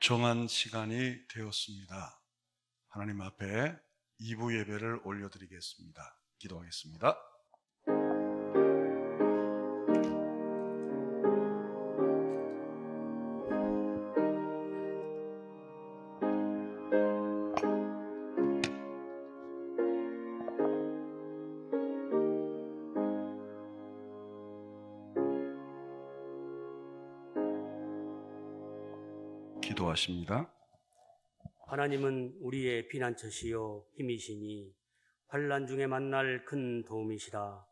정한 시간이 되었습니다. 하나님 앞에 2부 예배를 올려드리겠습니다. 기도하겠습니다. 기도하십니다. 하나님은 우리의 피난처시요 힘이시니 환난 중에 만날 큰 도움이시라.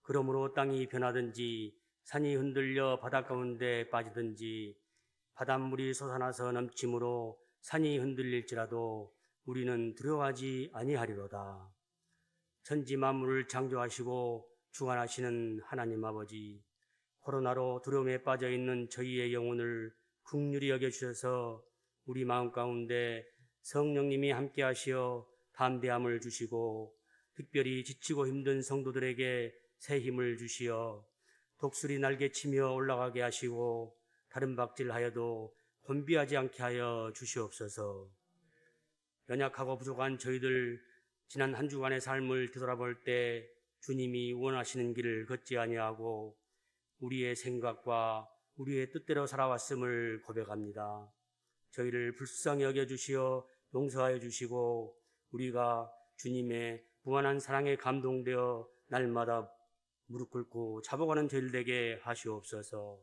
그러므로 땅이 변하든지 산이 흔들려 바다 가운데 빠지든지 바닷물이 솟아나서 넘침으로 산이 흔들릴지라도 우리는 두려워하지 아니하리로다. 천지 만물을 창조하시고 주관하시는 하나님 아버지, 코로나로 두려움에 빠져 있는 저희의 영혼을 긍휼히 여겨주셔서 우리 마음 가운데 성령님이 함께 하시어 담대함을 주시고 특별히 지치고 힘든 성도들에게 새 힘을 주시어 독수리 날개치며 올라가게 하시고 다른 박질하여도 곤비하지 않게 하여 주시옵소서. 연약하고 부족한 저희들 지난 한 주간의 삶을 되돌아볼 때 주님이 원하시는 길을 걷지 아니하고 우리의 생각과 우리의 뜻대로 살아왔음을 고백합니다. 저희를 불쌍히 여겨주시어 용서하여 주시고 우리가 주님의 무한한 사랑에 감동되어 날마다 무릎 꿇고 잡아가는 저희들 되게 하시옵소서.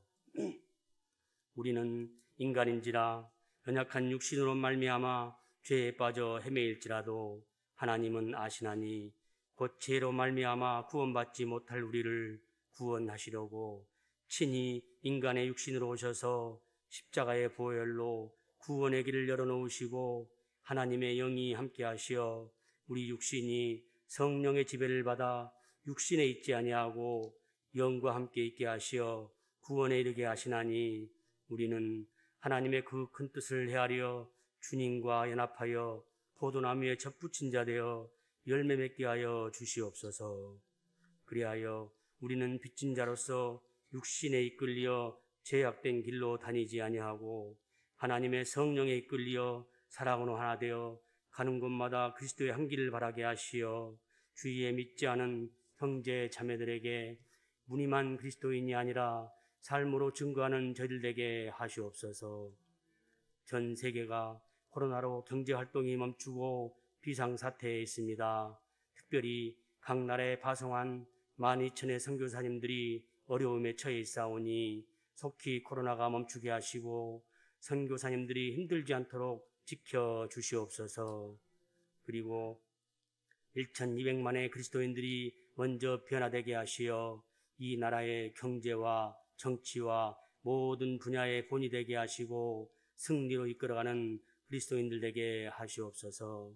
우리는 인간인지라 연약한 육신으로 말미암아 죄에 빠져 헤매일지라도 하나님은 아시나니 곧 죄로 말미암아 구원받지 못할 우리를 구원하시려고 친히 인간의 육신으로 오셔서 십자가의 보혈로 구원의 길을 열어놓으시고 하나님의 영이 함께하시어 우리 육신이 성령의 지배를 받아 육신에 있지 아니하고 영과 함께 있게 하시어 구원에 이르게 하시나니 우리는 하나님의 그 큰 뜻을 헤아려 주님과 연합하여 포도나무에 접붙인 자 되어 열매 맺게 하여 주시옵소서. 그리하여 우리는 빚진 자로서 육신에 이끌려 죄악된 길로 다니지 아니하고 하나님의 성령에 이끌려 사랑으로 하나 되어 가는 곳마다 그리스도의 향기를 바라게 하시어 주위에 믿지 않은 형제 자매들에게 무늬만 그리스도인이 아니라 삶으로 증거하는 저희들 되게 하시옵소서. 전 세계가 코로나로 경제활동이 멈추고 비상사태에 있습니다. 특별히 각 나라에 파송한 12,000의 선교사님들이 어려움에 처해 있사오니 속히 코로나가 멈추게 하시고 선교사님들이 힘들지 않도록 지켜주시옵소서. 그리고 1,200만의 그리스도인들이 먼저 변화되게 하시어 이 나라의 경제와 정치와 모든 분야의 본이 되게 하시고 승리로 이끌어가는 그리스도인들 되게 하시옵소서.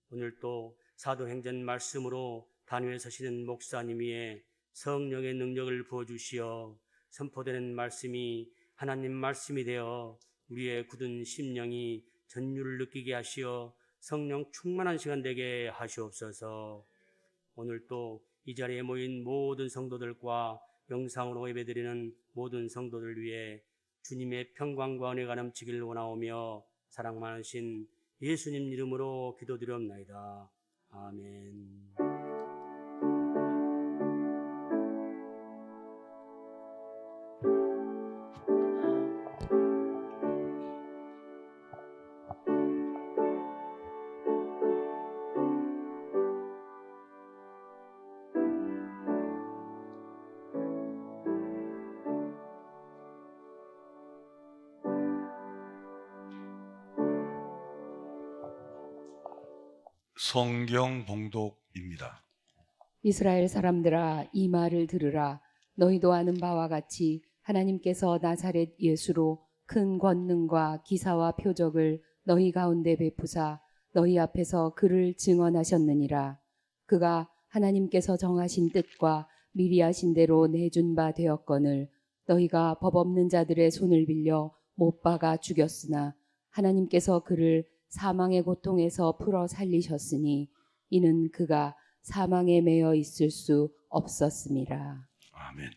오늘 또 사도행전 말씀으로 단위에 서시는 목사님 위에 성령의 능력을 부어주시어 선포되는 말씀이 하나님 말씀이 되어 우리의 굳은 심령이 전율을 느끼게 하시어 성령 충만한 시간 되게 하시옵소서. 오늘 또 이 자리에 모인 모든 성도들과 영상으로 예배드리는 모든 성도들 위해 주님의 평강과 은혜가 넘치기를 원하오며 사랑 많으신 예수님 이름으로 기도드리옵나이다. 아멘. 성경 봉독입니다. 이스라엘 사람들아, 이 말을 들으라. 너희도 아는 바와 같이 하나님께서 나사렛 예수로 큰 권능과 기사와 표적을 너희 가운데 베푸사 너희 앞에서 그를 증언하셨느니라. 그가 하나님께서 정하신 뜻과 미리 하신 대로 내준 바 되었거늘 너희가 법 없는 자들의 손을 빌려 못 박아 죽였으나 하나님께서 그를 사망의 고통에서 풀어 살리셨으니 이는 그가 사망에 매여 있을 수 없었습니다. 아멘.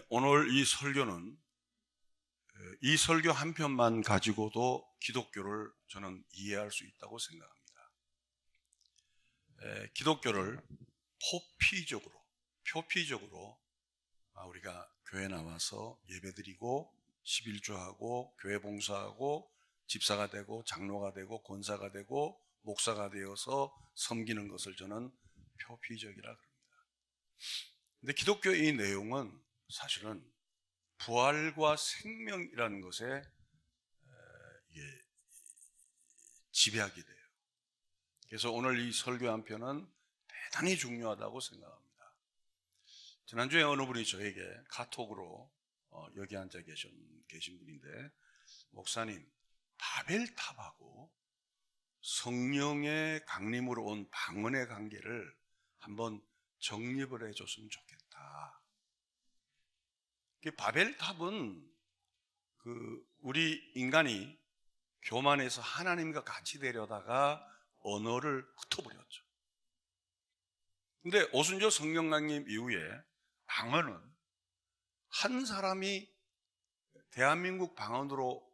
오늘 이 설교는 이 설교 한 편만 가지고도 기독교를 저는 이해할 수 있다고 생각합니다. 기독교를 표피적으로 우리가 교회 나와서 예배드리고 11조하고 교회 봉사하고 집사가 되고 장로가 되고 권사가 되고 목사가 되어서 섬기는 것을 저는 표피적이라 그럽니다. 근데 기독교의 이 내용은 사실은 부활과 생명이라는 것에 이게 지배하게 돼요. 그래서 오늘 이 설교 한 편은 대단히 중요하다고 생각합니다. 지난주에 어느 분이 저에게 카톡으로 여기 앉아 계신 분인데, 목사님, 바벨탑하고 성령의 강림으로 온 방언의 관계를 한번 정립을 해줬으면 좋겠다. 바벨탑은 우리 인간이 교만해서 하나님과 같이 되려다가 언어를 흩어버렸죠. 근데 오순절 성령 강림 이후에 방언은 한 사람이 대한민국 방언으로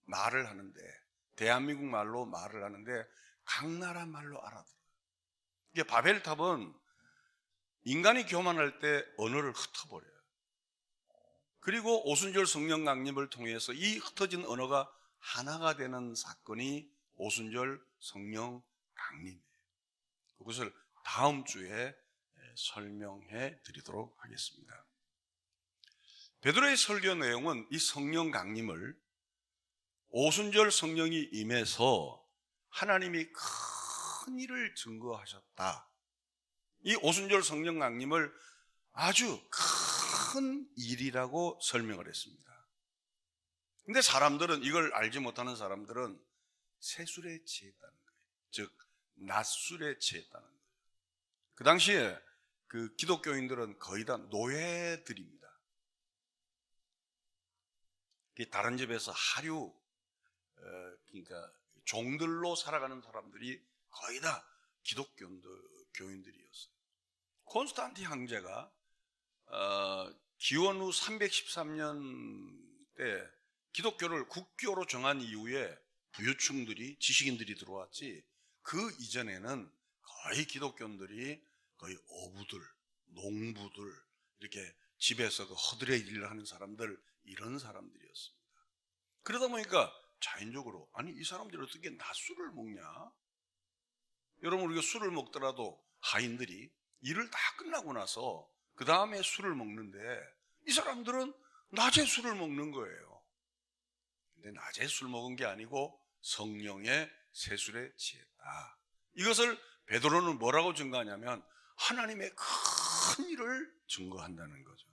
말을 하는데, 대한민국 말로 말을 하는데 각 나라 말로 알아들어요. 이게 바벨탑은 인간이 교만할 때 언어를 흩어버려요. 그리고 오순절 성령 강림을 통해서 이 흩어진 언어가 하나가 되는 사건이 오순절 성령 강림이에요. 그것을 다음 주에 설명해 드리도록 하겠습니다. 베드로의 설교 내용은 이 성령 강림을 오순절 성령이 임해서 하나님이 큰 일을 증거하셨다. 이 오순절 성령 강림을 아주 큰 일이라고 설명을 했습니다. 근데 사람들은, 이걸 알지 못하는 사람들은 세술에 취했다는 거예요. 즉 낮술에 취했다는 거예요. 그 당시에 그 기독교인들은 거의 다 노예들입니다. 다른 집에서 하류, 그러니까 종들로 살아가는 사람들이 거의 다 기독교인들이었어요. 콘스탄틴 황제가 기원 후 313년 때 기독교를 국교로 정한 이후에 부유층들이, 지식인들이 들어왔지, 그 이전에는 거의 기독교인들이 거의 어부들, 농부들, 이렇게 집에서 허드렛 일을 하는 사람들, 이런 사람들이었습니다. 그러다 보니까 자연적으로, 아니 이 사람들이 어떻게 낮술을 먹냐? 여러분, 우리가 술을 먹더라도 하인들이 일을 다 끝나고 나서 그 다음에 술을 먹는데, 이 사람들은 낮에 술을 먹는 거예요. 근데 낮에 술 먹은 게 아니고 성령의 세술에 취했다. 이것을 베드로는 뭐라고 증거하냐면 하나님의 큰 일을 증거한다는 거죠.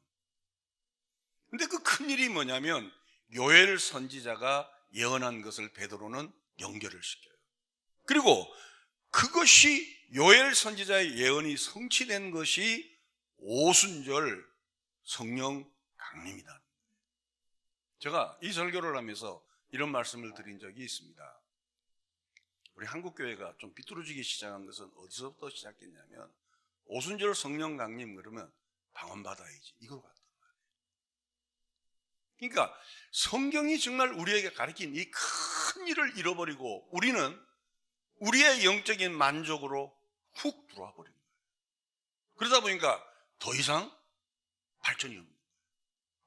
근데 그 큰 일이 뭐냐면 요엘 선지자가 예언한 것을 베드로는 연결을 시켜요. 그리고 그것이, 요엘 선지자의 예언이 성취된 것이 오순절 성령 강림이다. 제가 이 설교를 하면서 이런 말씀을 드린 적이 있습니다. 우리 한국교회가 좀 삐뚤어지기 시작한 것은 어디서부터 시작했냐면, 오순절 성령 강림 그러면 방언 받아야지, 이걸 같단 말이에요. 그러니까 성경이 정말 우리에게 가르친 이 큰 일을 잃어버리고 우리는 우리의 영적인 만족으로 훅 들어와 버린 거예요. 그러다 보니까 더 이상 발전이 없는 거예요.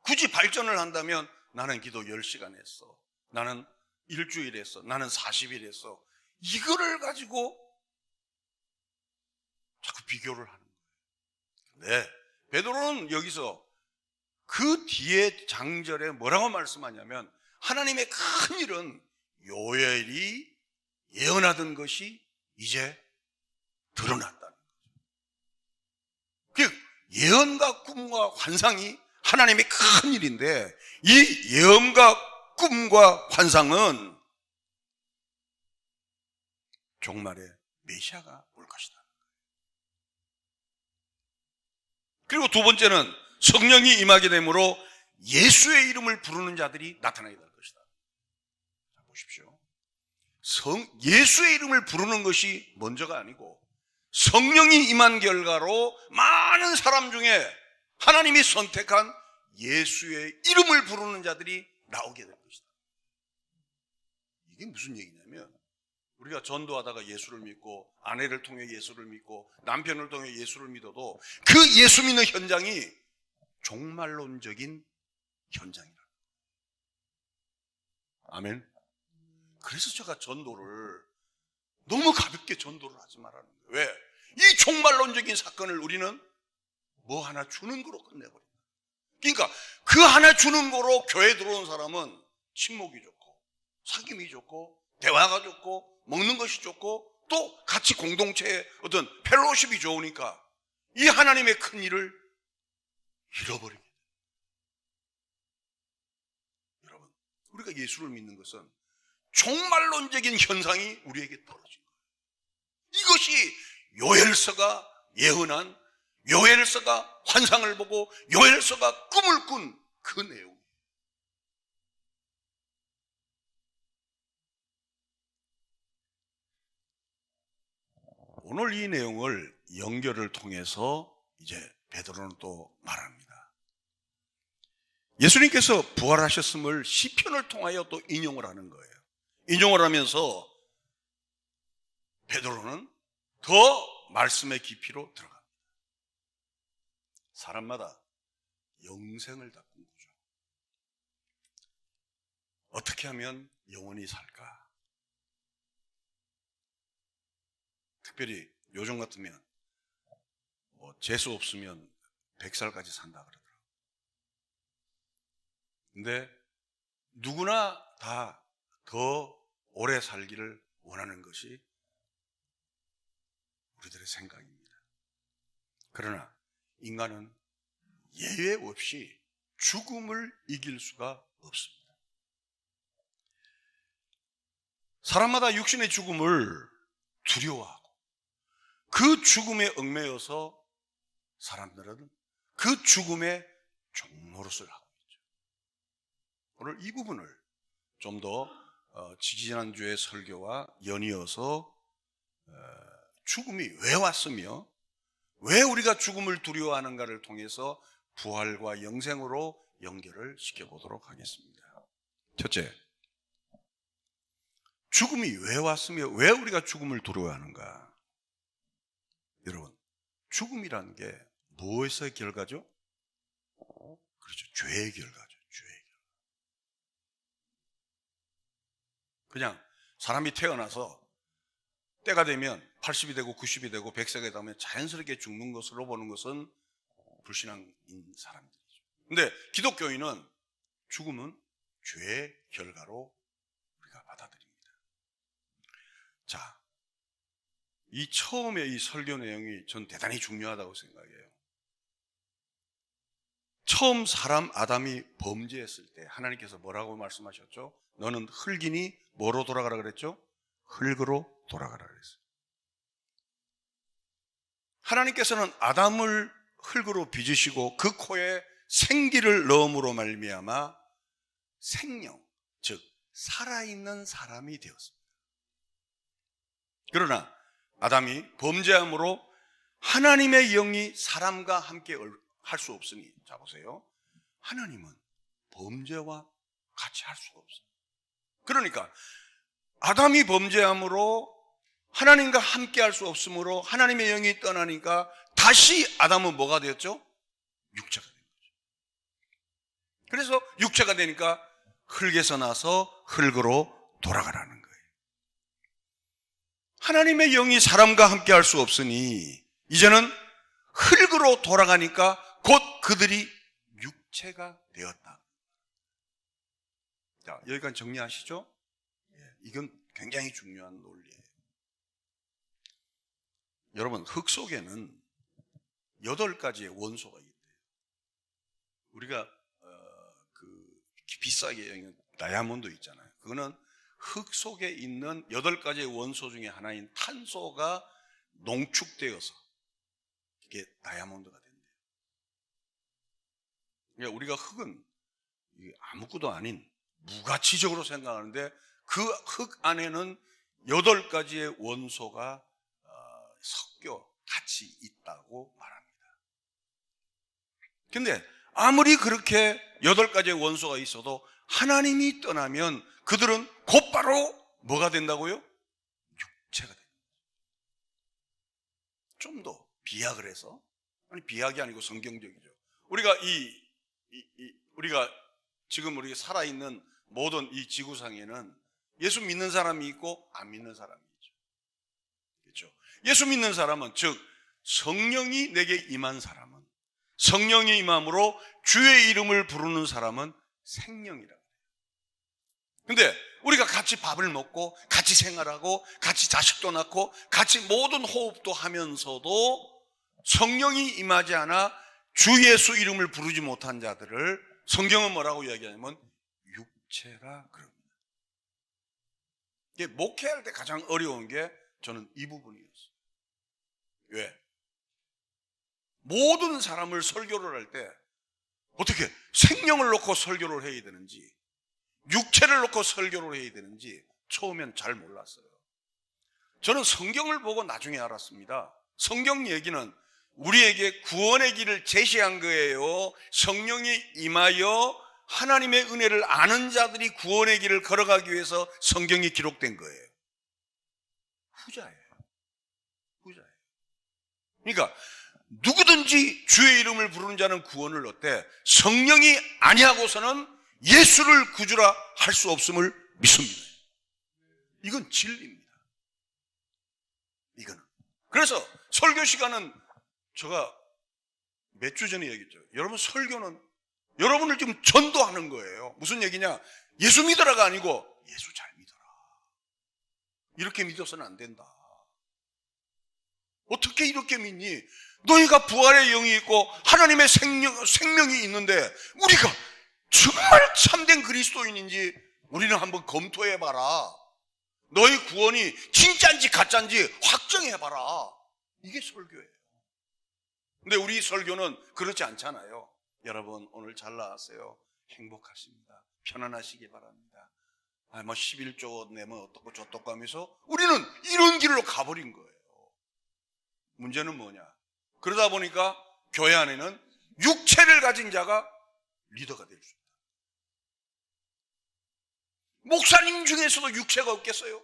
굳이 발전을 한다면 나는 기도 10시간 했어, 나는 일주일 했어, 나는 40일 했어, 이거를 가지고 자꾸 비교를 하는 거예요. 네, 베드로는 여기서 그 뒤에 장절에 뭐라고 말씀하냐면, 하나님의 큰 일은 요엘이 예언하던 것이 이제 드러났다는 거죠. 그 예언과 꿈과 환상이 하나님의 큰 일인데, 이 예언과 꿈과 환상은 종말에 메시아가 올 것이다. 그리고 두 번째는 성령이 임하게 되므로 예수의 이름을 부르는 자들이 나타나게 될 것이다. 자, 보십시오. 예수의 이름을 부르는 것이 먼저가 아니고 성령이 임한 결과로 많은 사람 중에 하나님이 선택한 예수의 이름을 부르는 자들이 나오게 될 것이다. 이게 무슨 얘기냐면 우리가 전도하다가 예수를 믿고 아내를 통해 예수를 믿고 남편을 통해 예수를 믿어도 그 예수 믿는 현장이 종말론적인 현장이다. 아멘. 그래서 제가 전도를 너무 가볍게 전도를 하지 말라는 거예요. 왜? 이 종말론적인 사건을 우리는 뭐 하나 주는 거로 끝내버린다. 그러니까 그 하나 주는 거로 교회에 들어온 사람은 친목이 좋고 사귐이 좋고 대화가 좋고 먹는 것이 좋고 또 같이 공동체의 어떤 펠로십이 좋으니까 이 하나님의 큰 일을 잃어버리게 돼요. 여러분, 우리가 예수를 믿는 것은 종말론적인 현상이 우리에게 떨어진 거예요. 이것이 요엘서가 예언한, 요엘서가 환상을 보고 요엘서가 꿈을 꾼 그 내용. 오늘 이 내용을 연결을 통해서 이제 베드로는 또 말합니다. 예수님께서 부활하셨음을 시편을 통하여 또 인용을 하는 거예요. 인용을 하면서 베드로는 더 말씀의 깊이로 들어갑니다. 사람마다 영생을 다 꿈꾸죠. 어떻게 하면 영원히 살까? 특별히 요즘 같으면 재수 없으면 100살까지 산다 그러더라고요. 근데 누구나 다 더 오래 살기를 원하는 것이 우리들의 생각입니다. 그러나 인간은 예외 없이 죽음을 이길 수가 없습니다. 사람마다 육신의 죽음을 두려워하고 그 죽음에 얽매여서 사람들은 그 죽음의 종노릇을 하고 있죠. 오늘 이 부분을 좀 더 지지난주의 설교와 연이어서 죽음이 왜 왔으며 왜 우리가 죽음을 두려워하는가를 통해서 부활과 영생으로 연결을 시켜보도록 하겠습니다. 첫째, 죽음이 왜 왔으며 왜 우리가 죽음을 두려워하는가? 여러분, 죽음이라는 게 무엇의 결과죠? 그렇죠. 죄의 결과죠. 죄의 결과. 그냥 사람이 태어나서 때가 되면 80이 되고 90이 되고 100세가 되면 자연스럽게 죽는 것으로 보는 것은 불신앙인 사람들이죠. 근데 기독교인은 죽음은 죄의 결과로 우리가 받아들입니다. 자, 이 처음에 이 설교 내용이 전 대단히 중요하다고 생각해요. 처음 사람 아담이 범죄했을 때 하나님께서 뭐라고 말씀하셨죠? 너는 흙이니 뭐로 돌아가라 그랬죠? 흙으로 돌아가라 그랬어요. 하나님께서는 아담을 흙으로 빚으시고 그 코에 생기를 넣음으로 말미암아 생명, 즉 살아있는 사람이 되었습니다. 그러나 아담이 범죄함으로 하나님의 영이 사람과 함께 할 수 없으니, 자 보세요, 하나님은 범죄와 같이 할 수가 없어요. 그러니까 아담이 범죄함으로 하나님과 함께 할 수 없으므로 하나님의 영이 떠나니까 다시 아담은 뭐가 되었죠? 육체가 된 거죠. 그래서 육체가 되니까 흙에서 나서 흙으로 돌아가라는 거예요. 하나님의 영이 사람과 함께 할 수 없으니 이제는 흙으로 돌아가니까 곧 그들이 육체가 되었다. 자, 여기까지 정리하시죠? 이건 굉장히 중요한 논리예요. 여러분, 흙 속에는 8가지의 원소가 있대요. 우리가 비싸게 여기는 다이아몬드 있잖아요. 그거는 흙 속에 있는 8가지의 원소 중에 하나인 탄소가 농축되어서 이게 다이아몬드가 된대요. 그러니까 우리가 흙은 아무것도 아닌 무가치적으로 생각하는데 그 흙 안에는 8가지의 원소가 섞여 같이 있다고 말합니다. 근데 아무리 그렇게 8가지의 원소가 있어도 하나님이 떠나면 그들은 곧바로 뭐가 된다고요? 육체가 됩니다. 좀 더 비약을 해서, 아니 비약이 아니고 성경적이죠. 우리가 지금 우리가 살아있는 모든 이 지구상에는 예수 믿는 사람이 있고 안 믿는 사람이 있죠. 그렇죠? 예수 믿는 사람은, 즉 성령이 내게 임한 사람은, 성령이 임함으로 주의 이름을 부르는 사람은 생명이라고 해요. 근데 우리가 같이 밥을 먹고 같이 생활하고 같이 자식도 낳고 같이 모든 호흡도 하면서도 성령이 임하지 않아 주 예수 이름을 부르지 못한 자들을 성경은 뭐라고 이야기하냐면 육체라 그럽니다. 이게 목회할 때 가장 어려운 게 저는 이 부분이었어요. 왜? 모든 사람을 설교를 할 때 어떻게 생명을 놓고 설교를 해야 되는지, 육체를 놓고 설교를 해야 되는지 처음엔 잘 몰랐어요. 저는 성경을 보고 나중에 알았습니다. 성경 얘기는 우리에게 구원의 길을 제시한 거예요. 성령이 임하여 하나님의 은혜를 아는 자들이 구원의 길을 걸어가기 위해서 성경이 기록된 거예요. 후자예요. 그러니까 누구든지 주의 이름을 부르는 자는 구원을 얻되 성령이 아니하고서는 예수를 구주라 할 수 없음을 믿습니다. 이건 진리입니다. 이거는. 그래서 설교 시간은 제가 몇 주 전에 얘기했죠. 여러분, 설교는 여러분을 지금 전도하는 거예요. 무슨 얘기냐? 예수 믿어라가 아니고 예수 잘 믿어라. 이렇게 믿어서는 안 된다. 어떻게 이렇게 믿니? 너희가 부활의 영이 있고 하나님의 생명이 있는데 우리가 정말 참된 그리스도인인지 우리는 한번 검토해봐라. 너희 구원이 진짜인지 가짜인지 확정해봐라. 이게 설교예요. 근데 우리 설교는 그렇지 않잖아요. 여러분 오늘 잘 나왔어요. 행복하십니다. 편안하시기 바랍니다. 11조 내면 어떻고 저떻고 하면서 우리는 이런 길로 가버린 거예요. 문제는 뭐냐? 그러다 보니까 교회 안에는 육체를 가진 자가 리더가 될 수 있다. 목사님 중에서도 육체가 없겠어요?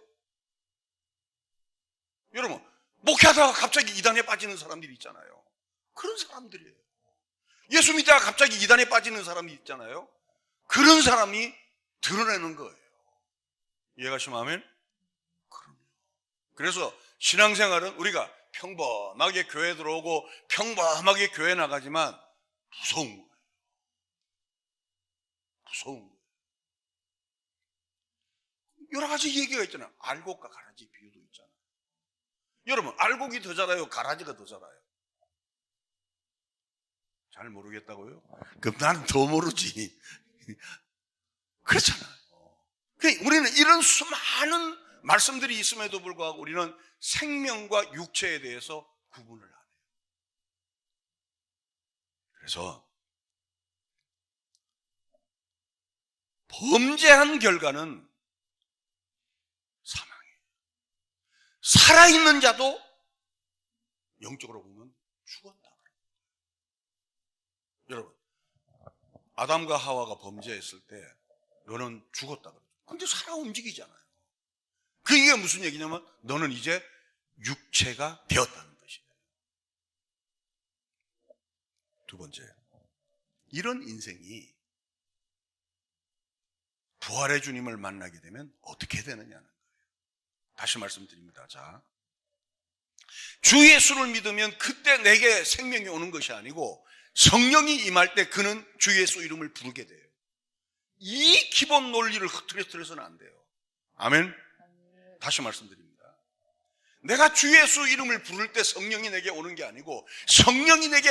여러분, 목회하다가 갑자기 이단에 빠지는 사람들이 있잖아요. 그런 사람들이에요. 예수 믿다가 갑자기 이단에 빠지는 사람이 있잖아요. 그런 사람이 드러내는 거예요. 이해가시면 아멘? 그럼요. 그래서 신앙생활은 우리가 평범하게 교회 들어오고 평범하게 교회 나가지만 무서운 거예요. 무서운 거예요. 여러 가지 얘기가 있잖아요. 알곡과 가라지 비유도 있잖아요. 여러분, 알곡이 더 자라요? 가라지가 더 자라요? 잘 모르겠다고요? 그럼 나는 더 모르지. 그렇잖아요. 우리는 이런 수많은 말씀들이 있음에도 불구하고 우리는 생명과 육체에 대해서 구분을 안 해요. 그래서 범죄한 결과는 사망이에요. 살아있는 자도 영적으로 보면 죽었다. 여러분, 아담과 하와가 범죄했을 때 너는 죽었다 그러죠. 근데 살아 움직이잖아요. 그게 무슨 얘기냐면 너는 이제 육체가 되었다는 것이에요. 두 번째, 이런 인생이 부활의 주님을 만나게 되면 어떻게 되느냐는 거예요. 다시 말씀드립니다. 자, 주 예수를 믿으면 그때 내게 생명이 오는 것이 아니고 성령이 임할 때 그는 주 예수 이름을 부르게 돼요. 이 기본 논리를 흐트러뜨려서는 안 돼요. 아멘? 다시 말씀드립니다. 내가 주 예수 이름을 부를 때 성령이 내게 오는 게 아니고 성령이 내게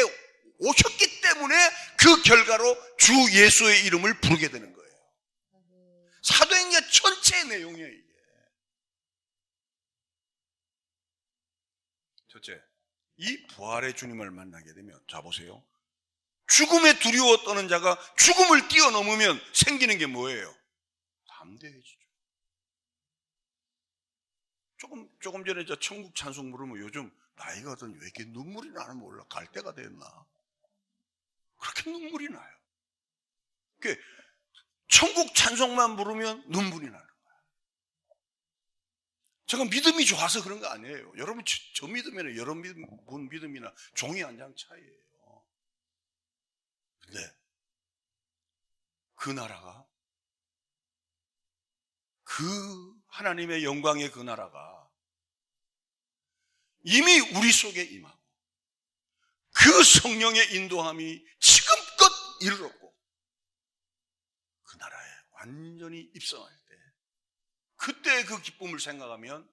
오셨기 때문에 그 결과로 주 예수의 이름을 부르게 되는 거예요. 사도행전 전체의 내용이에요, 이게. 첫째, 이 부활의 주님을 만나게 되면, 자 보세요. 죽음에 두려워 떠는 자가 죽음을 뛰어넘으면 생기는 게 뭐예요? 담대해지죠. 조금 전에 저 천국 찬송 부르면 요즘 나이가 어떤 왜 이렇게 눈물이 나는 몰라. 갈 때가 됐나? 그렇게 눈물이 나요. 천국 찬송만 부르면 눈물이 나는 거야. 제가 믿음이 좋아서 그런 거 아니에요. 여러분 저 믿음이나 여러분 믿음이나 종이 한 장 차이예요. 근데 그 나라가, 그 하나님의 영광의 그 나라가 이미 우리 속에 임하고 그 성령의 인도함이 지금껏 이르렀고 그 나라에 완전히 입성할 때, 그때 그 기쁨을 생각하면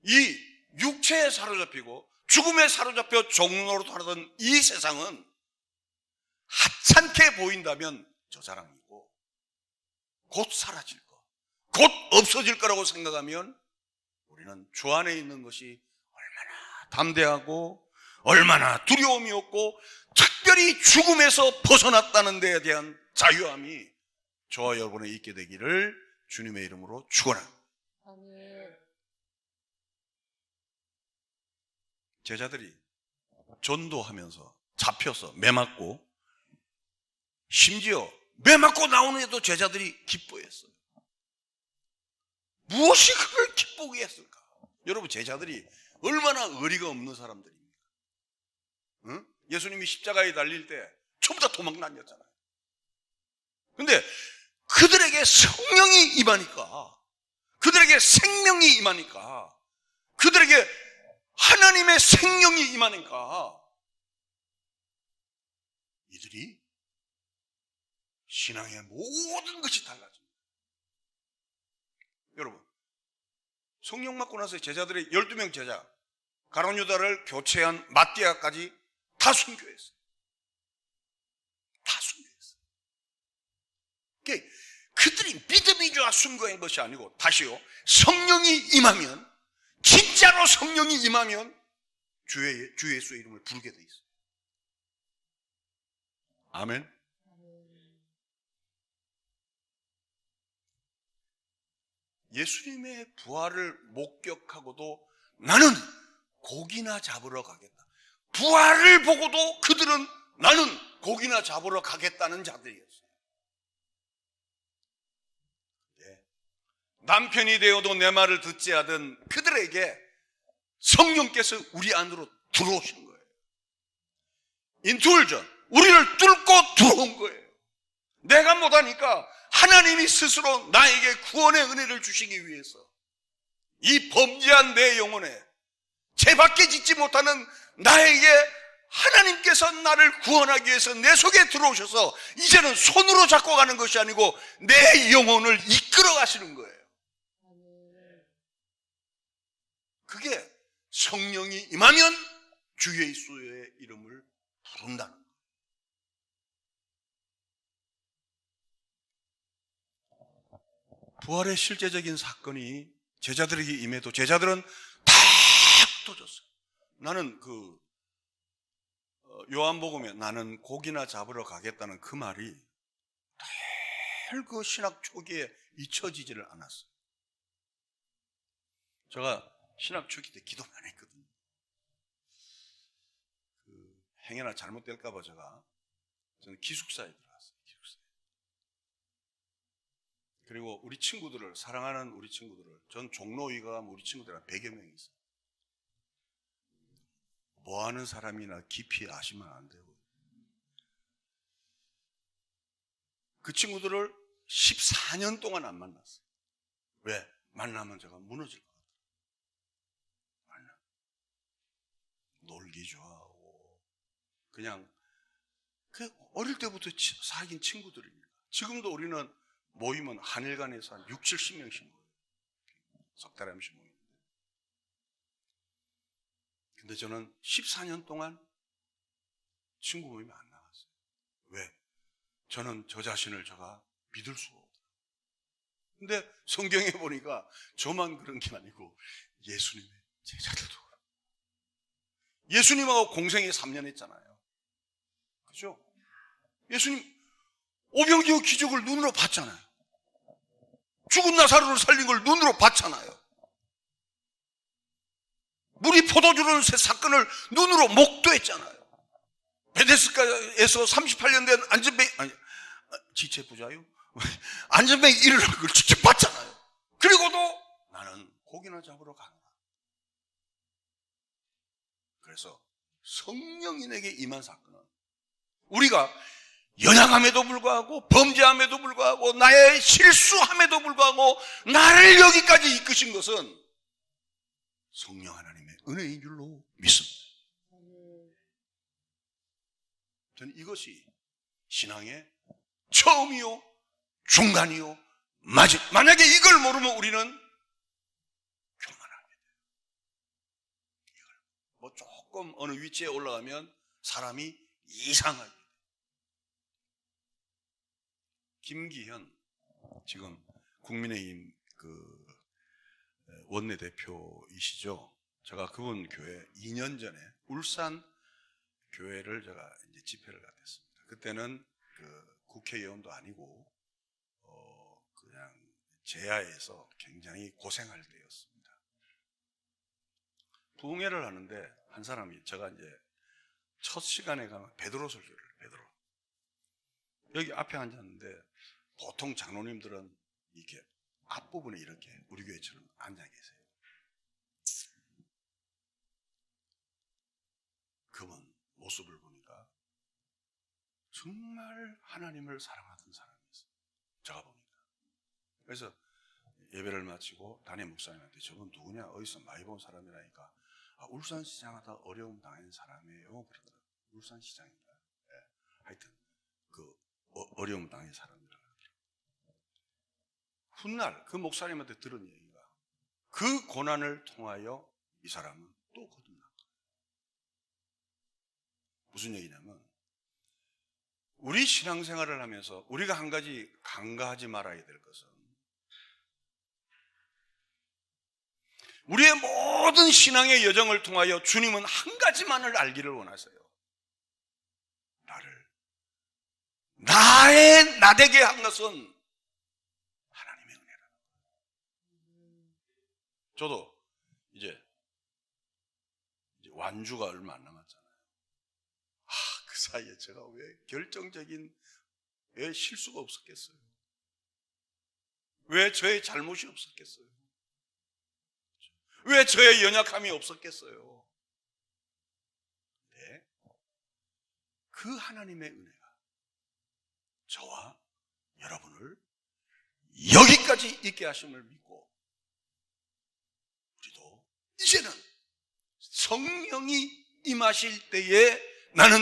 이 육체에 사로잡히고 죽음에 사로잡혀 종로로 하던 이 세상은 하찮게 보인다면 저 자랑이고, 곧 사라질 거, 곧 없어질 거라고 생각하면 우리는 주 안에 있는 것이 얼마나 담대하고 얼마나 두려움이 없고, 특별히 죽음에서 벗어났다는 데에 대한 자유함이 저와 여러분에 있게 되기를 주님의 이름으로 축원합니다. 제자들이 전도하면서 잡혀서 매 맞고, 심지어 매 맞고 나오는 애도 제자들이 기뻐했어요. 무엇이 그걸 기쁘게 했을까? 여러분, 제자들이 얼마나 의리가 없는 사람들입니까? 응? 예수님이 십자가에 달릴 때 전부 다 도망 다녔잖아요. 근데 그들에게 성령이 임하니까, 그들에게 생명이 임하니까, 그들에게 하나님의 생명이 임하니까 이들이 신앙의 모든 것이 달라집니다. 여러분, 성령 받고 나서 제자들의 12명 제자, 가룟 유다를 교체한 마띠아까지 다 순교했어요. 다 순교했어요. 그들이 믿음이 좋아 순교한 것이 아니고, 다시요, 성령이 임하면, 진짜로 성령이 임하면 주 예수의 이름을 부르게 돼 있어요. 아멘. 예수님의 부활을 목격하고도 나는 고기나 잡으러 가겠다. 부활을 보고도 그들은 나는 고기나 잡으러 가겠다는 자들이었어요. 남편이 되어도 내 말을 듣지 않은 그들에게 성령께서 우리 안으로 들어오신 거예요. 인툴전, 우리를 뚫고 들어온 거예요. 내가 못하니까 하나님이 스스로 나에게 구원의 은혜를 주시기 위해서 이 범죄한 내 영혼에, 죄밖에 짓지 못하는 나에게 하나님께서 나를 구원하기 위해서 내 속에 들어오셔서 이제는 손으로 잡고 가는 것이 아니고 내 영혼을 이끌어 가시는 거예요. 그게 성령이 임하면 주 예수의 이름을 부른다는 거예요. 부활의 실제적인 사건이 제자들에게 임해도 제자들은 다 터졌어요. 나는 요한복음에 나는 고기나 잡으러 가겠다는 그 말이 늘 그 신학 초기에 잊혀지지를 않았어요. 제가 신학 초기 때 기도 많이 했거든요. 행여나 잘못될까봐 저는 기숙사에 들어갔어요. 기숙사에. 그리고 우리 친구들을, 사랑하는 우리 친구들을, 전 종로위가 우리 친구들 100여 명이 있어요. 뭐 하는 사람이나 깊이 아시면 안 되고, 그 친구들을 14년 동안 안 만났어요. 왜? 만나면 제가 무너질 것 같아요. 놀기 좋아하고 그냥 어릴 때부터 사귄 친구들입니다. 지금도 우리는 모이면 한일간에서 한 6, 70명씩 모여요. 석 달에 한 번씩 모이는데. 근데 저는 14년 동안 친구 모임에 안 나갔어요. 왜? 저는 저 자신을 제가 믿을 수가 없어요. 근데 성경에 보니까 저만 그런 게 아니고 예수님의 제자들도 그렇고. 예수님하고 공생애 3년 했잖아요. 그죠? 예수님 오병이어 기적을 눈으로 봤잖아요. 죽은 나사로를 살린 걸 눈으로 봤잖아요. 물이 포도주로 새 사건을 눈으로 목도했잖아요. 베데스다에서 38년 된 지체 부자요? 안전뱅이 일어나는 걸 직접 봤잖아요. 그리고도 나는 고기나 잡으러 가노라. 그래서 성령이 내게 임한 사건은 우리가 연약함에도 불구하고 범죄함에도 불구하고 나의 실수함에도 불구하고 나를 여기까지 이끄신 것은 성령 하나님의 은혜인 줄로 믿습니다. 저는 이것이 신앙의 처음이요 중간이요 마지막. 만약에 이걸 모르면 우리는 교만하게 돼요. 뭐 조금 어느 위치에 올라가면 사람이 이상하게 돼요. 김기현 지금 국민의힘 그 원내대표이시죠. 제가 그분 교회 2년 전에 울산 교회를 제가 이제 집회를 갔습니다. 그때는 그 국회의원도 아니고 그냥 제야에서 굉장히 고생할 때였습니다. 부흥회를 하는데 한 사람이 제가 이제 첫 시간에 가면 베드로 설교를 베드로 여기 앞에 앉았는데 보통 장로님들은 이렇게 앞부분에 이렇게 우리 교회처럼 앉아 계세요. 그분 모습을 보니까 정말 하나님을 사랑하던 사람이었어요. 제가 보니까. 그래서 예배를 마치고 담임 목사님한테 저분 누구냐? 어디서 많이 본 사람이라니까 울산시장 하다 어려움 당한 사람이에요. 그러더라고요. 울산시장인가? 네. 하여튼 그 어려움 당한 사람이라고 그러더라고요. 훗날 그 목사님한테 들은 얘기가 그 고난을 통하여 이 사람은 또 거듭난 거예요. 무슨 얘기냐면 우리 신앙생활을 하면서 우리가 한 가지 간과하지 말아야 될 것은 우리의 모든 신앙의 여정을 통하여 주님은 한 가지만을 알기를 원하세요. 나의 나되게 한 것은 하나님의 은혜라는 거예요. 저도 이제 완주가 얼마 안 남았잖아요. 그 사이에 제가 왜 결정적인 왜 실수가 없었겠어요? 왜 저의 잘못이 없었겠어요? 왜 저의 연약함이 없었겠어요? 네. 그 하나님의 은혜가 저와 여러분을 여기까지 있게 하심을 믿고 우리도 이제는 성령이 임하실 때에 나는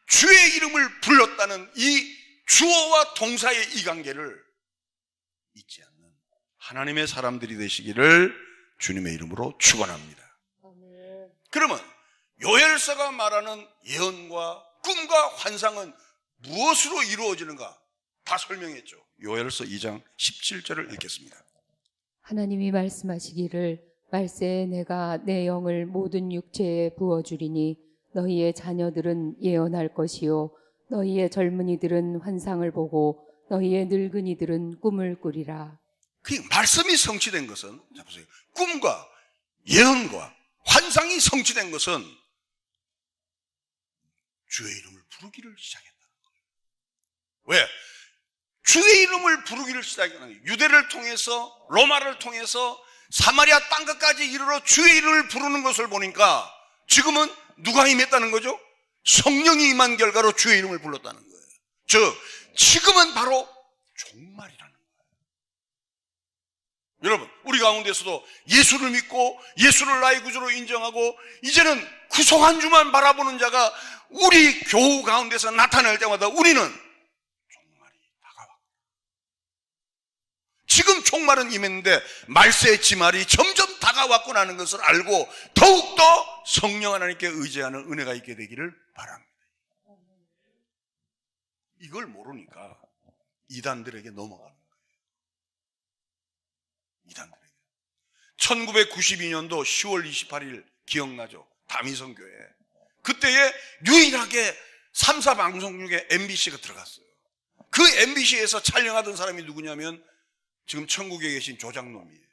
주의 이름을 불렀다는 이 주어와 동사의 이 관계를 잊지 않는 하나님의 사람들이 되시기를 주님의 이름으로 축원합니다. 그러면 요엘서가 말하는 예언과 꿈과 환상은 무엇으로 이루어지는가? 다 설명했죠. 요엘서 2장 17절을 읽겠습니다. 하나님이 말씀하시기를 말세에 내가 내 영을 모든 육체에 부어주리니 너희의 자녀들은 예언할 것이요 너희의 젊은이들은 환상을 보고 너희의 늙은이들은 꿈을 꾸리라. 그 말씀이 성취된 것은 자 보세요. 꿈과 예언과 환상이 성취된 것은 주의 이름을 부르기를 시작했다는 거예요. 왜? 주의 이름을 부르기를 시작하는 거예요. 유대를 통해서 로마를 통해서 사마리아 땅끝까지 이르러 주의 이름을 부르는 것을 보니까 지금은 누가 임했다는 거죠? 성령이 임한 결과로 주의 이름을 불렀다는 거예요. 즉 지금은 바로 종말이라는 거예요. 여러분 우리 가운데서도 예수를 믿고 예수를 나의 구주로 인정하고 이제는 구속한 주만 바라보는 자가 우리 교우 가운데서 나타날 때마다 우리는 종말이 다가와. 지금 종말은 임했는데 말세의 지말이 점점 다가왔구나 하는 것을 알고 더욱더 성령 하나님께 의지하는 은혜가 있게 되기를 바랍니다. 이걸 모르니까 이단들에게 넘어가는 거예요. 이단들에게. 1992년도 10월 28일 기억나죠? 다미성 교회. 그때에 유일하게 3사 방송 중에 MBC가 들어갔어요. 그 MBC에서 촬영하던 사람이 누구냐면 지금 천국에 계신 조장로님이에요.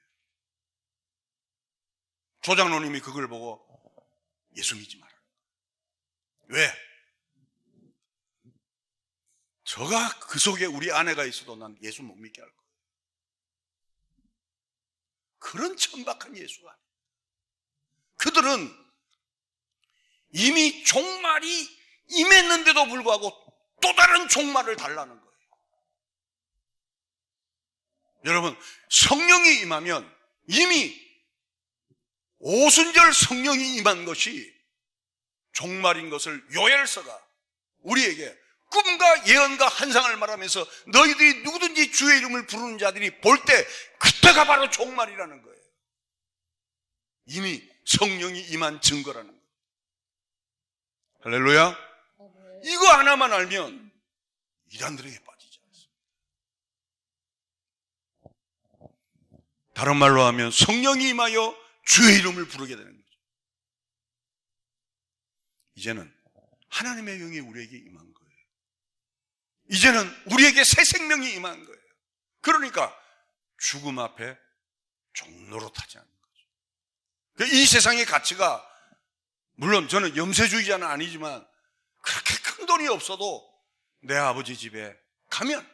조장로님이 그걸 보고 예수 믿지 마라. 왜? 저가 그 속에 우리 아내가 있어도 난 예수 못 믿게 할 거예요. 그런 천박한 예수가 아니에요. 그들은 이미 종말이 임했는데도 불구하고 또 다른 종말을 달라는 거예요. 여러분, 성령이 임하면 이미 오순절 성령이 임한 것이 종말인 것을 요엘서가 우리에게 꿈과 예언과 환상을 말하면서 너희들이 누구든지 주의 이름을 부르는 자들이 볼 때 그때가 바로 종말이라는 거예요. 이미 성령이 임한 증거라는 거예요. 할렐루야. 이거 하나만 알면 이단들에게 빠지지 않습니다. 다른 말로 하면 성령이 임하여 주의 이름을 부르게 되는 거죠. 이제는 하나님의 영이 우리에게 임한 거예요. 이제는 우리에게 새 생명이 임한 거예요. 그러니까 죽음 앞에 종노릇하지 않는 거죠. 이 세상의 가치가, 물론 저는 염세주의자는 아니지만 그렇게 큰 돈이 없어도 내 아버지 집에 가면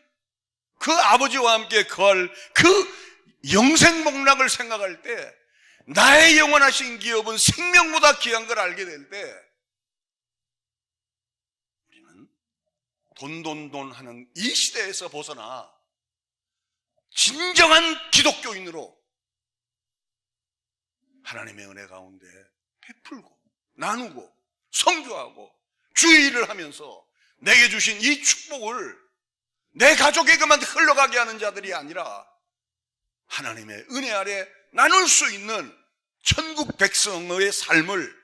그 아버지와 함께 거할 그 영생복락을 생각할 때 나의 영원하신 기업은 생명보다 귀한 걸 알게 될 때 우리는 돈 하는 이 시대에서 벗어나 진정한 기독교인으로 하나님의 은혜 가운데 베풀고 나누고 선교하고 주의 일을 하면서 내게 주신 이 축복을 내 가족에게만 흘러가게 하는 자들이 아니라 하나님의 은혜 아래 나눌 수 있는 천국 백성의 삶을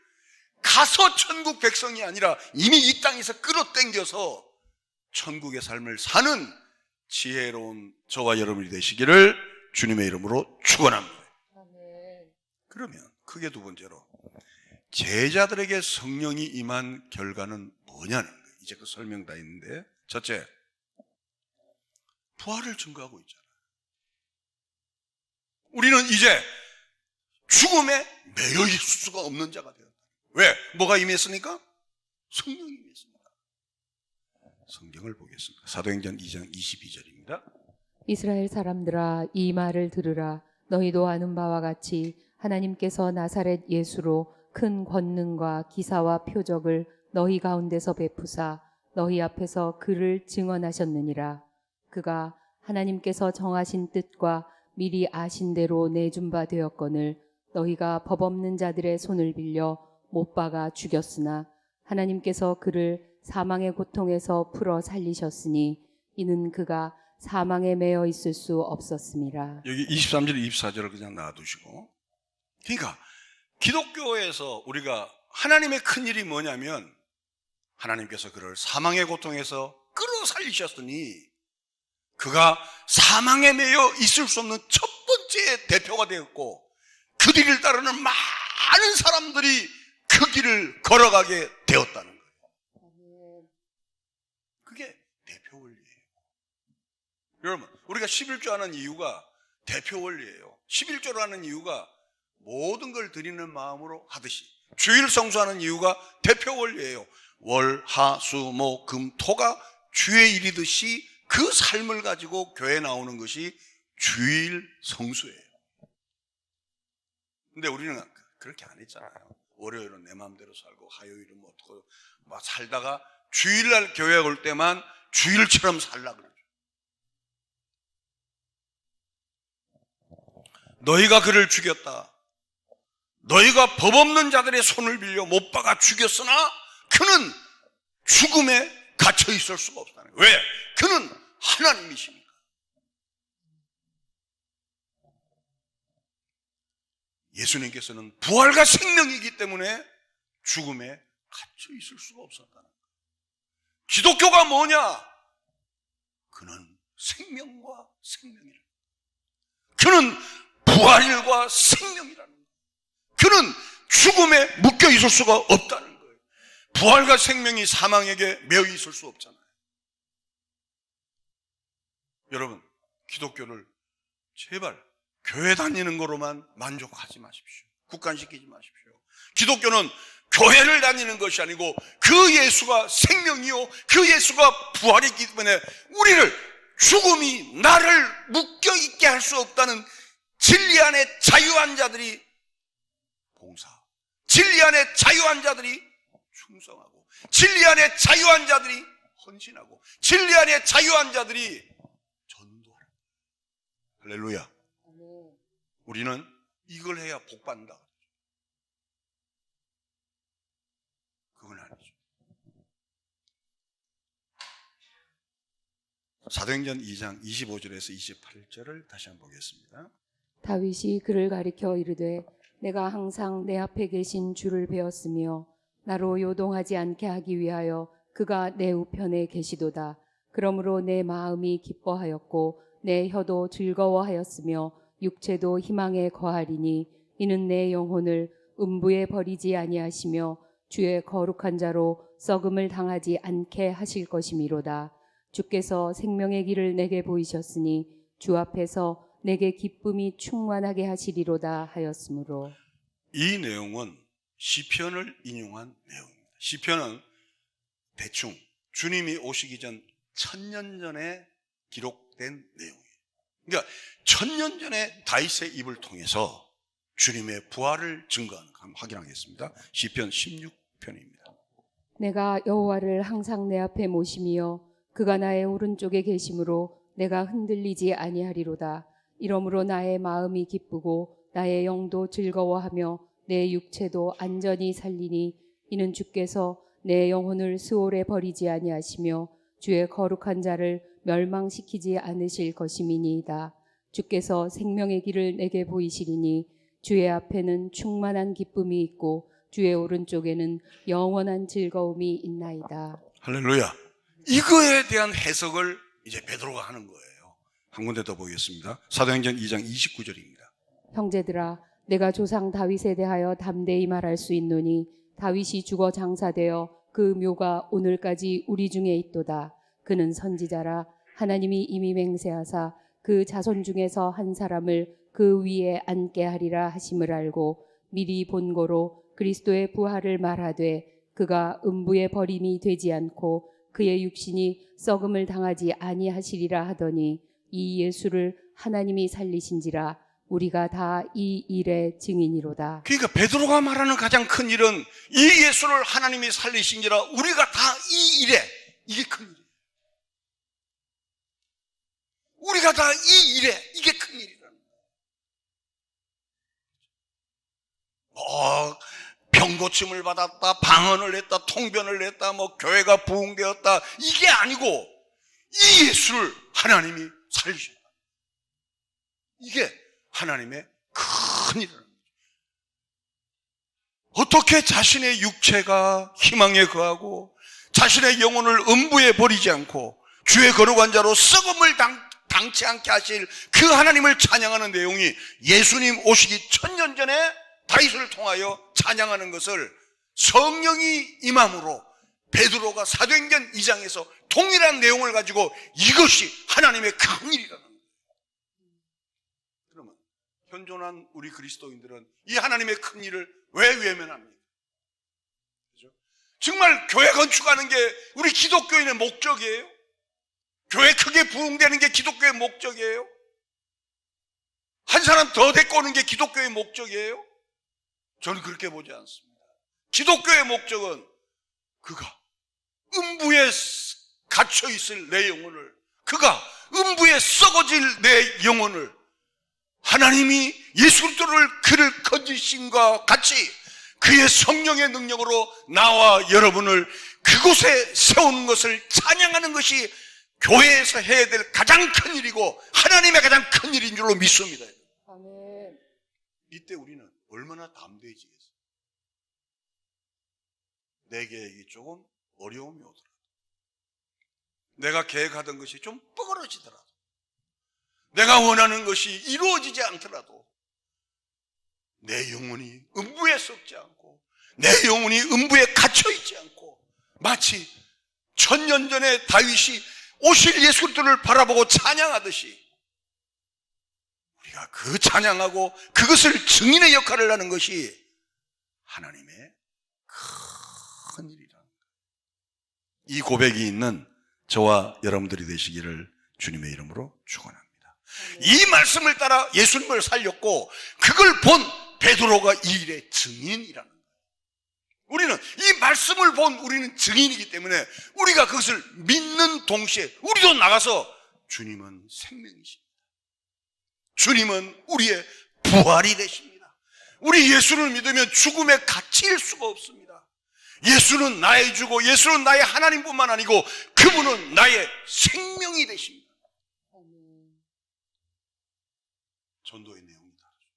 가서 천국 백성이 아니라 이미 이 땅에서 끌어당겨서 천국의 삶을 사는 지혜로운 저와 여러분이 되시기를 주님의 이름으로 축원합니다. 그러면 크게 두 번째로 제자들에게 성령이 임한 결과는 뭐냐는 거예요. 이제 그 설명 다 있는데, 첫째, 부활을 증거하고 있잖아요. 우리는 이제 죽음에 매여 있을 수가 없는 자가 되었다. 왜? 뭐가 임했습니까? 성령이 임했습니다. 성경을 보겠습니다. 사도행전 2장 22절입니다. 이스라엘 사람들아 이 말을 들으라. 너희도 아는 바와 같이 하나님께서 나사렛 예수로 큰 권능과 기사와 표적을 너희 가운데서 베푸사 너희 앞에서 그를 증언하셨느니라. 그가 하나님께서 정하신 뜻과 미리 아신 대로 내준 바 되었거늘 너희가 법 없는 자들의 손을 빌려 못 박아 죽였으나 하나님께서 그를 사망의 고통에서 풀어 살리셨으니 이는 그가 사망에 매여 있을 수 없었음이라. 여기 23절, 24절을 그냥 놔두시고, 그러니까 기독교에서 우리가 하나님의 큰일이 뭐냐면 하나님께서 그를 사망의 고통에서 끌어 살리셨으니 그가 사망에 매여 있을 수 없는 첫 번째 대표가 되었고 그 뒤를 따르는 많은 사람들이 그 길을 걸어가게 되었다는 거예요. 그게 대표 원리예요. 여러분, 우리가 11조 하는 이유가 대표 원리예요. 11조를 하는 이유가 모든 걸 드리는 마음으로 하듯이 주일 성수하는 이유가 대표 원리예요. 월, 하, 수, 목, 금, 토가 주의 일이듯이 그 삶을 가지고 교회에 나오는 것이 주일 성수예요. 근데 우리는 그렇게 안 했잖아요. 월요일은 내 마음대로 살고 화요일은 뭐 어떻고 막 살다가 주일날 교회 올 때만 주일처럼 살라 그러죠. 너희가 그를 죽였다. 너희가 법 없는 자들의 손을 빌려 못 박아 죽였으나 그는 죽음에 갇혀 있을 수가 없다는 거예요. 왜? 그는 하나님이십니까? 예수님께서는 부활과 생명이기 때문에 죽음에 갇혀 있을 수가 없었다는 거예요. 기독교가 뭐냐? 그는 생명과 생명이라는 거예요. 그는 부활과 생명이라는 거예요. 그는 죽음에 묶여 있을 수가 없다는 거예요. 부활과 생명이 사망에게 매여 있을 수 없잖아요. 여러분, 기독교를 제발 교회 다니는 거로만 만족하지 마십시오. 국한시키지 마십시오. 기독교는 교회를 다니는 것이 아니고 그 예수가 생명이요 그 예수가 부활이기 때문에 우리를 죽음이 나를 묶여있게 할 수 없다는 진리 안에 자유한 자들이 봉사, 진리 안에 자유한 자들이 충성하고, 진리 안에 자유한 자들이 헌신하고, 진리 안에 자유한 자들이 전도하라. 할렐루야. 우리는 이걸 해야 복 받는다. 그건 아니죠. 사도행전 2장 25절에서 28절을 다시 한번 보겠습니다. 다윗이 그를 가리켜 이르되 내가 항상 내 앞에 계신 주를 배웠으며 나로 요동하지 않게 하기 위하여 그가 내 우편에 계시도다. 그러므로 내 마음이 기뻐하였고 내 혀도 즐거워하였으며 육체도 희망에 거하리니 이는 내 영혼을 음부에 버리지 아니하시며 주의 거룩한 자로 썩음을 당하지 않게 하실 것이미로다. 주께서 생명의 길을 내게 보이셨으니 주 앞에서 내게 기쁨이 충만하게 하시리로다 하였으므로. 이 내용은 시편을 인용한 내용입니다. 시편은 대충 주님이 오시기 전 1000년 전에 기록된 내용이에요. 그러니까 1000년 전에 다윗의 입을 통해서 주님의 부활을 증거하는 거 한번 확인하겠습니다. 시편 16편입니다. 내가 여호와를 항상 내 앞에 모심이여 그가 나의 오른쪽에 계심으로 내가 흔들리지 아니하리로다. 이러므로 나의 마음이 기쁘고 나의 영도 즐거워하며 내 육체도 안전히 살리니 이는 주께서 내 영혼을 수월에 버리지 아니하시며 주의 거룩한 자를 멸망시키지 않으실 것임이니이다. 주께서 생명의 길을 내게 보이시리니 주의 앞에는 충만한 기쁨이 있고 주의 오른쪽에는 영원한 즐거움이 있나이다. 할렐루야. 이거에 대한 해석을 이제 베드로가 하는 거예요. 한 군데 더 보겠습니다. 사도행전 2장 29절입니다. 형제들아 내가 조상 다윗에 대하여 담대히 말할 수 있노니 다윗이 죽어 장사되어 그 묘가 오늘까지 우리 중에 있도다. 그는 선지자라 하나님이 이미 맹세하사 그 자손 중에서 한 사람을 그 위에 앉게 하리라 하심을 알고 미리 본고로 그리스도의 부활을 말하되 그가 음부에 버림이 되지 않고 그의 육신이 썩음을 당하지 아니하시리라 하더니 이 예수를 하나님이 살리신지라 우리가 다 이 일의 증인이로다. 그러니까 베드로가 말하는 가장 큰 일은 이 예수를 하나님이 살리신지라 우리가 다 이 일에, 이게 큰 일이에요. 우리가 다 이 일에, 이게 큰 일이라는 거예요. 병 고침을 받았다, 방언을 했다, 통변을 했다, 교회가 부흥되었다, 이게 아니고 이 예수를 하나님이 살리셨다. 이게 하나님의 큰 일이라는 거죠. 어떻게 자신의 육체가 희망에 거하고 자신의 영혼을 음부에 버리지 않고 주의 거룩한 자로 썩음을 당치 않게 하실 그 하나님을 찬양하는 내용이 예수님 오시기 1000년 전에 다윗을 통하여 찬양하는 것을 성령이 임함으로 베드로가 사도행전 2장에서 동일한 내용을 가지고 이것이 하나님의 큰 일이라는 거예요. 그러면 현존한 우리 그리스도인들은 이 하나님의 큰 일을 왜 외면합니까? 그렇죠? 정말 교회 건축하는 게 우리 기독교인의 목적이에요? 교회 크게 부흥되는 게 기독교의 목적이에요? 한 사람 더 데리고 오는 게 기독교의 목적이에요? 저는 그렇게 보지 않습니다. 기독교의 목적은 그가 음부에 갇혀있을 내 영혼을, 그가 음부에 썩어질 내 영혼을 하나님이 예수 그리스도를 그를 건지심과 같이 그의 성령의 능력으로 나와 여러분을 그곳에 세우는 것을 찬양하는 것이 교회에서 해야 될 가장 큰 일이고 하나님의 가장 큰 일인 줄로 믿습니다. 아멘. 이때 우리는 얼마나 담대해지겠어요? 내 계획이 조금 어려움이 오더라도, 내가 계획하던 것이 좀 뻐그러지더라도, 내가 원하는 것이 이루어지지 않더라도 내 영혼이 음부에 썩지 않고 내 영혼이 음부에 갇혀있지 않고 마치 1000년 전에 다윗이 오실 예수 그리스도를 바라보고 찬양하듯이 우리가 그 찬양하고 그것을 증인의 역할을 하는 것이 하나님의 큰 일이라는 거예요. 이 고백이 있는 저와 여러분들이 되시기를 주님의 이름으로 축원합니다. 이 말씀을 따라 예수님을 살렸고 그걸 본 베드로가 이 일의 증인이라는 거예요. 우리는 이 말씀을 본 우리는 증인이기 때문에 우리가 그것을 믿는 동시에 우리도 나가서 주님은 생명이십니다. 주님은 우리의 부활이 되십니다. 우리 예수를 믿으면 죽음의 가치일 수가 없습니다. 예수는 나의 주고 예수는 나의 하나님뿐만 아니고 그분은 나의 생명이 되십니다. 전도의 내용이 다르죠.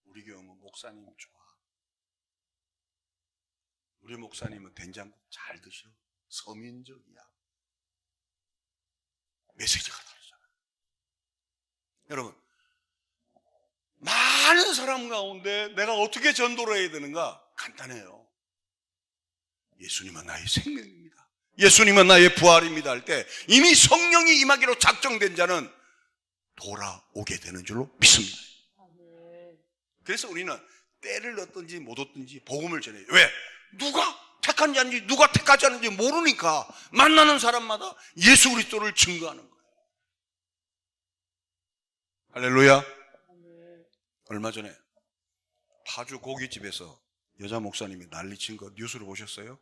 우리 교회는 목사님 좋아. 우리 목사님은 된장국 잘 드셔. 서민적이야. 메시지가 다르잖아요. 여러분, 많은 사람 가운데 내가 어떻게 전도를 해야 되는가? 간단해요. 예수님은 나의 생명입니다. 예수님은 나의 부활입니다 할 때 이미 성령이 임하기로 작정된 자는 돌아오게 되는 줄로 믿습니다. 그래서 우리는 때를 얻든지 못 얻든지 복음을 전해요. 왜? 누가 택한지 아닌지 누가 택하지 않은지 모르니까 만나는 사람마다 예수 그리스도를 증거하는 거예요. 할렐루야. 얼마 전에 파주 고깃집에서 여자 목사님이 난리친 거 뉴스로 보셨어요?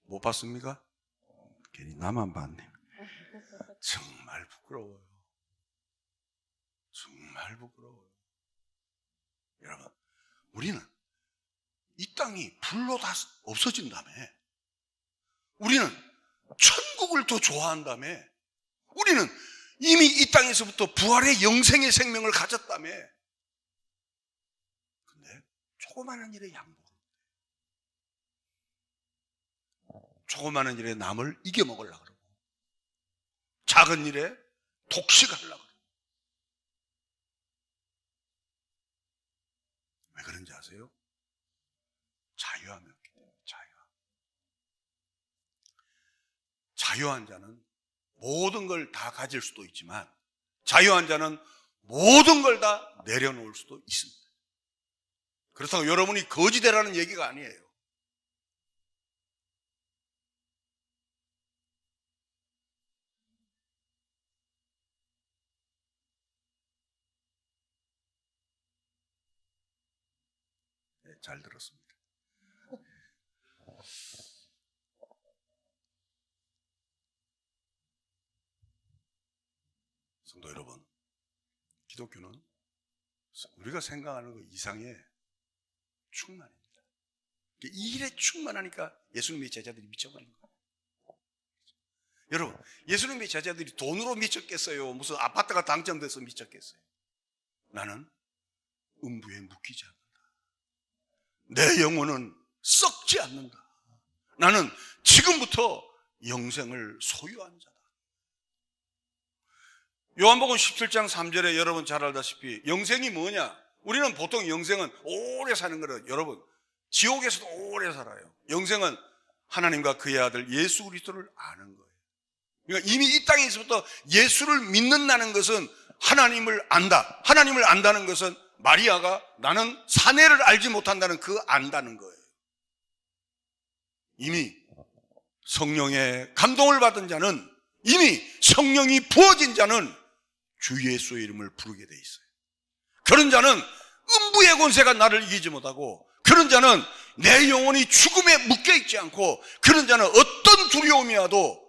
못 봤습니까? 괜히 나만 봤네. 정말 부끄러워요. 정말 부끄러워요. 여러분, 우리는 이 땅이 불로 다 없어진 다음에 우리는 천국을 더 좋아한다며 우리는 이미 이 땅에서부터 부활의 영생의 생명을 가졌다며 근데 조그마한 일에 양보를 조그마한 일에 남을 이겨먹으려고 그러고 작은 일에 독식하려고 그러고 왜 그런지 아세요? 자유함이 없기 때문에 자유한 자는 모든 걸 다 가질 수도 있지만 자유한 자는 모든 걸 다 내려놓을 수도 있습니다. 그렇다고 여러분이 거지되라는 얘기가 아니에요. 네, 잘 들었습니다. 성도 여러분, 기독교는 우리가 생각하는 것 이상의 충만입니다. 이 일에 충만하니까 예수님의 제자들이 미쳐버린 거예요. 여러분, 예수님의 제자들이 돈으로 미쳤겠어요? 무슨 아파트가 당첨돼서 미쳤겠어요? 나는 음부에 묶이지 않는다. 내 영혼은 썩지 않는다. 나는 지금부터 영생을 소유한 자다. 요한복음 17장 3절에 여러분 잘 알다시피 영생이 뭐냐? 우리는 보통 영생은 오래 사는 거를 여러분 지옥에서도 오래 살아요. 영생은 하나님과 그의 아들 예수 그리스도를 아는 거예요. 그러니까 이미 이 땅에서부터 예수를 믿는다는 것은 하나님을 안다. 하나님을 안다는 것은 마리아가 나는 사내를 알지 못한다는 그 안다는 거예요. 이미 성령의 감동을 받은 자는 이미 성령이 부어진 자는 주 예수의 이름을 부르게 돼 있어요. 그런 자는 음부의 권세가 나를 이기지 못하고 그런 자는 내 영혼이 죽음에 묶여있지 않고 그런 자는 어떤 두려움이 와도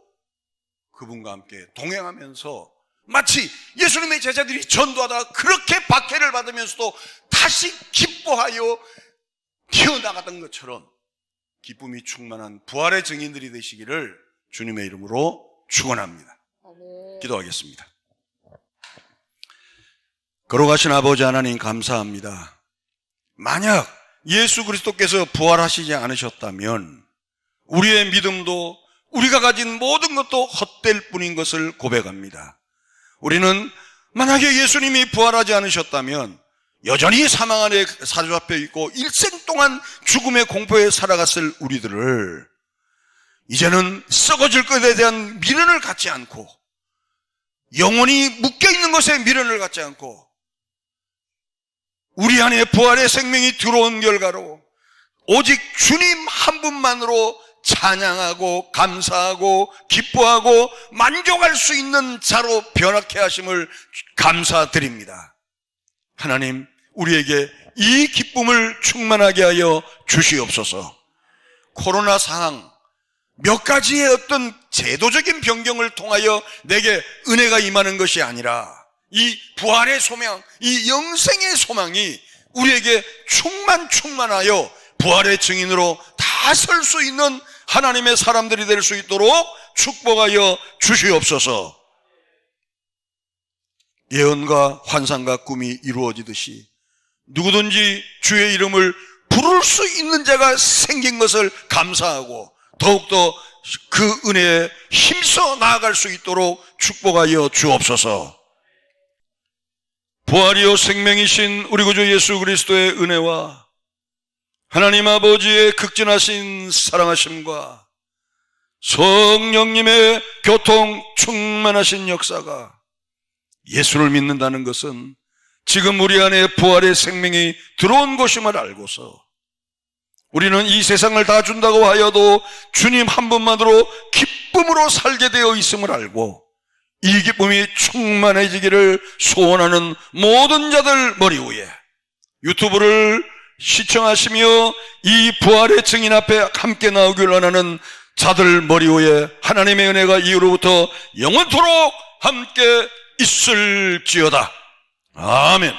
그분과 함께 동행하면서 마치 예수님의 제자들이 전도하다가 그렇게 박해를 받으면서도 다시 기뻐하여 튀어나가던 것처럼 기쁨이 충만한 부활의 증인들이 되시기를 주님의 이름으로 축원합니다. 기도하겠습니다. 걸어가신 아버지 하나님 감사합니다. 만약 예수 그리스도께서 부활하시지 않으셨다면 우리의 믿음도 우리가 가진 모든 것도 헛될 뿐인 것을 고백합니다. 우리는 만약에 예수님이 부활하지 않으셨다면 여전히 사망 안에 사로잡혀 있고 일생 동안 죽음의 공포에 살아갔을 우리들을 이제는 썩어질 것에 대한 미련을 갖지 않고 영혼이 묶여있는 것에 미련을 갖지 않고 우리 안에 부활의 생명이 들어온 결과로 오직 주님 한 분만으로 찬양하고 감사하고 기뻐하고 만족할 수 있는 자로 변화케 하심을 감사드립니다. 하나님, 우리에게 이 기쁨을 충만하게 하여 주시옵소서. 코로나 상황, 몇 가지의 어떤 제도적인 변경을 통하여 내게 은혜가 임하는 것이 아니라 이 부활의 소망, 이 영생의 소망이 우리에게 충만하여 부활의 증인으로 다 설 수 있는 하나님의 사람들이 될 수 있도록 축복하여 주시옵소서. 예언과 환상과 꿈이 이루어지듯이 누구든지 주의 이름을 부를 수 있는 자가 생긴 것을 감사하고 더욱더 그 은혜에 힘써 나아갈 수 있도록 축복하여 주옵소서. 부활이요 생명이신 우리 구주 예수 그리스도의 은혜와 하나님 아버지의 극진하신 사랑하심과 성령님의 교통 충만하신 역사가, 예수를 믿는다는 것은 지금 우리 안에 부활의 생명이 들어온 것임을 알고서 우리는 이 세상을 다 준다고 하여도 주님 한 분만으로 기쁨으로 살게 되어 있음을 알고 이 기쁨이 충만해지기를 소원하는 모든 자들 머리 위에 유튜브를 시청하시며 이 부활의 증인 앞에 함께 나오길 원하는 자들 머리 위에 하나님의 은혜가 이후로부터 영원토록 함께 있을지어다. 아멘.